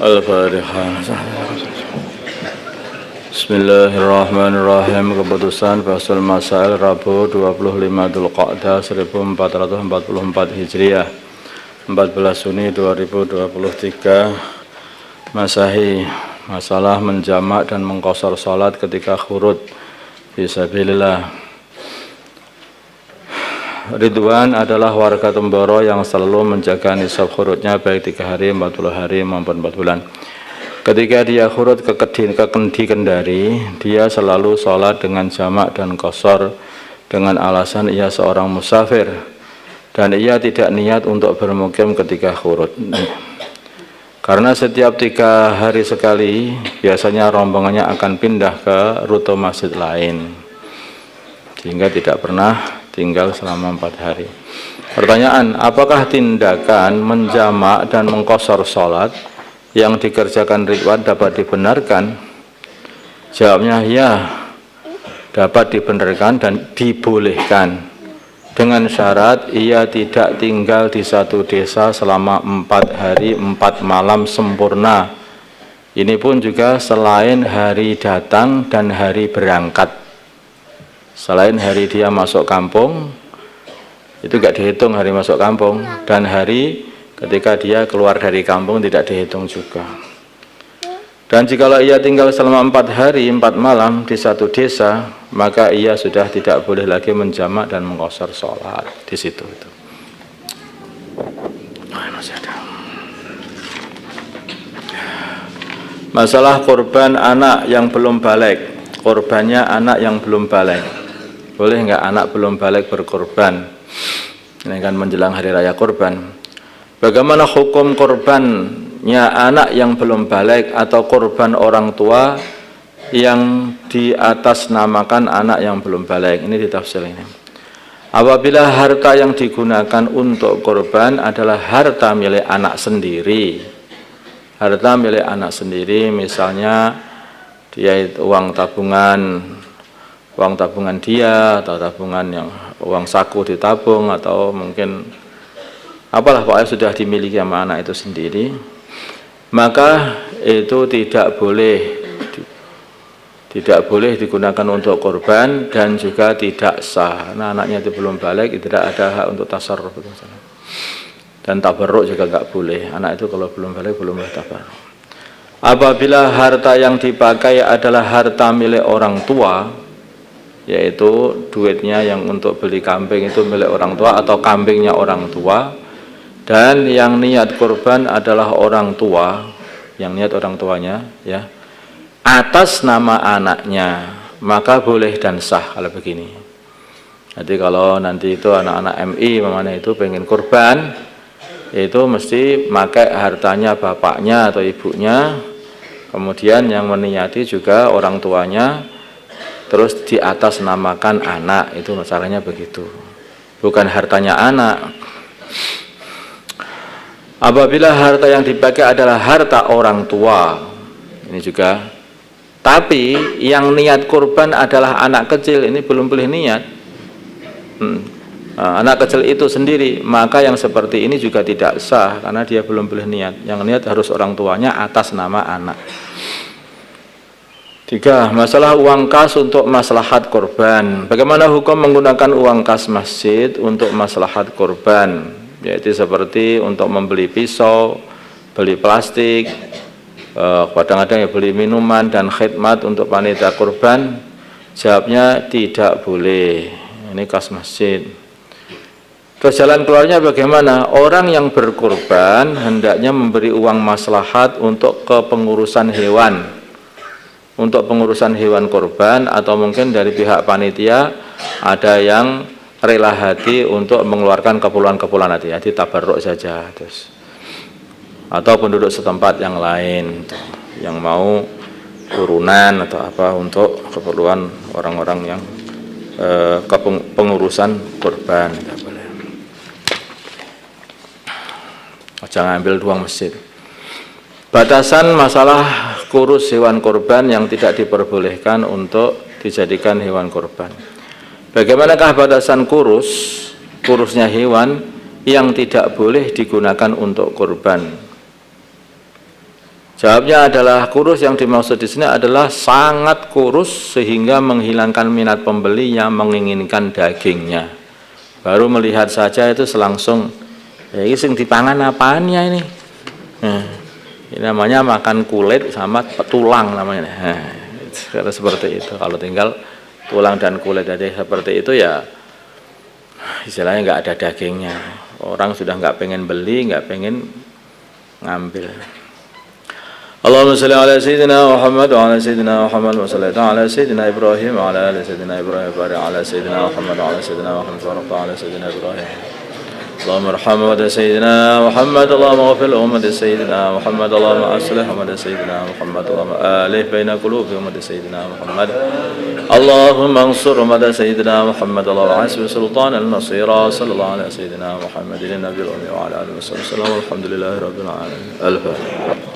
Al-Fatihah. Bismillahirrahmanirrahim. Keputusan Fasul Masail Rabu 25 Dzulqa'dah 1444 Hijriah 14 Juni 2023 Masahi. Masalah menjamak dan mengqashar salat ketika khurud fisabilillah. Ridwan adalah warga Temboro yang selalu menjaga nisab khurudnya baik 3 hari, 40 hari maupun 4 bulan. Ketika dia khurud ke Kendi Kendari, dia selalu sholat dengan jamak dan qashar dengan alasan ia seorang musafir dan ia tidak niat untuk bermukim ketika khurud. Karena setiap 3 hari sekali biasanya rombongannya akan pindah ke rute masjid lain sehingga tidak pernah tinggal selama 4 hari. Pertanyaan, apakah tindakan menjamak dan mengqashar sholat yang dikerjakan Ridwan dapat dibenarkan? Jawabnya ya, dapat dibenarkan dan dibolehkan dengan syarat ia tidak tinggal di satu desa selama 4 hari 4 malam sempurna. Ini pun juga selain hari datang dan hari berangkat. Selain hari dia masuk kampung, itu tidak dihitung hari masuk kampung, dan hari ketika dia keluar dari kampung tidak dihitung juga. Dan jikalau ia tinggal selama 4 hari 4 malam di satu desa, maka ia sudah tidak boleh lagi menjamak dan mengqashar sholat di situ. Masalah korban anak yang belum balik. Korbannya anak yang belum balik. Boleh nggak anak belum balik berkorban? Ini kan menjelang hari raya korban. Bagaimana hukum korbannya anak yang belum balik atau korban orang tua yang di atas namakan anak yang belum balik? Ini ditafsir ini. Apabila harta yang digunakan untuk korban adalah harta milik anak sendiri, harta milik anak sendiri, misalnya dia itu uang tabungan dia, atau tabungan yang uang saku ditabung, atau mungkin apalah pokoknya sudah dimiliki sama anak itu sendiri, maka itu tidak boleh digunakan untuk korban dan juga tidak sah. Nah, anaknya itu belum balik, tidak ada hak untuk tasarruf dan tabarruk juga nggak boleh. Anak itu kalau belum balik belum boleh tabarruk. Apabila harta yang dipakai adalah harta milik orang tua, yaitu duitnya yang untuk beli kambing itu milik orang tua atau kambingnya orang tua, dan yang niat korban adalah orang tua, yang niat orang tuanya ya, atas nama anaknya, maka boleh dan sah kalau begini. Jadi kalau nanti itu anak-anak MI mana itu pengen korban, itu mesti pakai hartanya bapaknya atau ibunya, kemudian yang meniati juga orang tuanya, terus di atas namakan anak. Itu masalahnya begitu, bukan hartanya anak. Apabila harta yang dipakai adalah harta orang tua, ini juga, tapi yang niat kurban adalah anak kecil, ini belum boleh niat. Anak kecil itu sendiri, maka yang seperti ini juga tidak sah karena dia belum boleh niat. Yang niat harus orang tuanya atas nama anak. 3. Masalah uang kas untuk maslahat korban. Bagaimana hukum menggunakan uang kas masjid untuk maslahat korban? Yaitu seperti untuk membeli pisau, beli plastik, kadang-kadang ya beli minuman dan khidmat untuk panitia korban. Jawabnya tidak boleh. Ini kas masjid. Terus jalan keluarnya bagaimana? Orang yang berkorban hendaknya memberi uang maslahat untuk kepengurusan hewan, untuk pengurusan hewan korban, atau mungkin dari pihak panitia ada yang rela hati untuk mengeluarkan keperluan hati, jadi tabarruk saja, terus atau penduduk setempat yang lain yang mau urunan atau apa untuk keperluan orang-orang yang kepengurusan korban. Tidak boleh. Jangan ambil uang masjid. Batasan masalah kurus hewan korban yang tidak diperbolehkan untuk dijadikan hewan korban. Bagaimanakah batasan kurusnya hewan yang tidak boleh digunakan untuk korban? Jawabnya adalah kurus yang dimaksud di sini adalah sangat kurus sehingga menghilangkan minat pembeli yang menginginkan dagingnya. Baru melihat saja itu selangsung, ya ini sing dipangan apaannya ini? Nah, ini namanya makan kulit sama tulang namanya. Nah, seperti itu. Kalau tinggal tulang dan kulit aja seperti itu ya istilahnya nggak ada dagingnya. Orang sudah nggak pengen beli, nggak pengen ngambil. Allahumma shalli ala sayyidina Muhammad wa ala sayyidina Muhammad wa salli ala sayyidina Ibrahim wa ala ali sayyidina Ibrahim wa ala sayyidina Muhammad wa ala sayyidina Muhammad wa ala sayyidina Ibrahim. Allahumma arham wa sayyidina Muhammad, Allahumma ighfir li ummati sayyidina Muhammad, Allahumma aslih ummati sayyidina Muhammad, Allahumma alif baina qulubi ummati sayyidina Muhammad. Allahumma ansur ummati sayyidina Muhammad, Allahumma hasbi sultanan nasira, sallallahu ala sayyidina Muhammadin nabiyil ummi wa ala alihi wa sallam. Alhamdulillahi rabbil alamin. Al-Fatihah.